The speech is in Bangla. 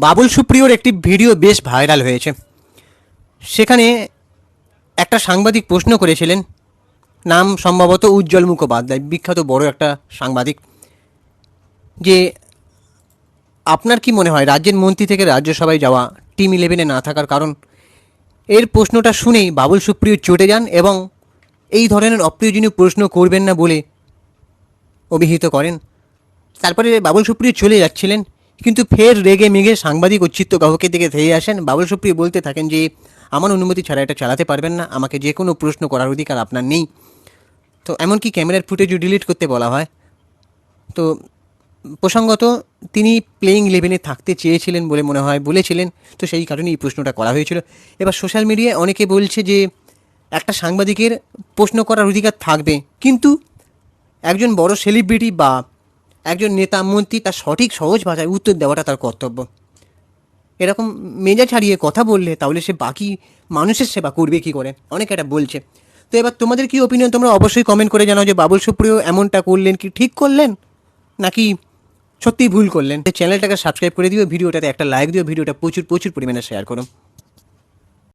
বাবুল সুপ্রিয়র একটি ভিডিও বেশ ভাইরাল হয়েছে। সেখানে একটা সাংবাদিক প্রশ্ন করেছিলেন, নাম সম্ভবত উজ্জ্বল মুখোপাধ্যায়, বিখ্যাত বড় একটা সাংবাদিক, যে আপনার কি মনে হয় রাজ্যের মন্ত্রী থেকে রাজ্যসভায় যাওয়া টিম 11-এ না থাকার কারণ? এর প্রশ্নটা শুনেই বাবুল সুপ্রিয় চটে যান এবং এই ধরনের অপ্রয়োজনীয় প্রশ্ন করবেন না বলে অভিহিত করেন। তারপরে বাবুল সুপ্রিয় চলে যাচ্ছিলেন, কিন্তু ফের রেগে মেগে সাংবাদিক ও চিত্রগ্রাহকের দিকে ধেয়ে আসেন। বাবুল সুপ্রিয় বলতে থাকেন যে আমার অনুমতি ছাড়া এটা চালাতে পারবেন না, আমাকে যে কোনো প্রশ্ন করার অধিকার আপনার নেই। তো এমনকি ক্যামেরার ফুটেজও ডিলিট করতে বলা হয়। তো প্রসঙ্গত তিনি প্লেইং 11-এ থাকতে চেয়েছিলেন বলে মনে হয় বলেছিলেন, তো সেই কারণে এই প্রশ্নটা করা হয়েছিল। এবার সোশ্যাল মিডিয়ায় অনেকে বলছে যে একটা সাংবাদিকের প্রশ্ন করার অধিকার থাকবে, কিন্তু একজন বড় সেলিব্রিটি বা একজন নেতা মন্ত্রী তার সঠিক সহজ ভাষায় উত্তর দেওয়াটা তার কর্তব্য। এরকম মেজা ছাড়িয়ে কথা বললে তাহলে সে বাকি মানুষের সেবা করবে কী করে, অনেকে এটা বলছে। তো এবার তোমাদের কি ওপিনিয়ন তোমরা অবশ্যই কমেন্ট করে জানাও যে বাবুল সুপ্রিয় এমনটা করলেন কি ঠিক করলেন নাকি সত্যিই ভুল করলেন। চ্যানেলটাকে সাবস্ক্রাইব করে দিও, ভিডিওটাতে একটা লাইক দিও, ভিডিওটা প্রচুর পরিমাণে শেয়ার করো।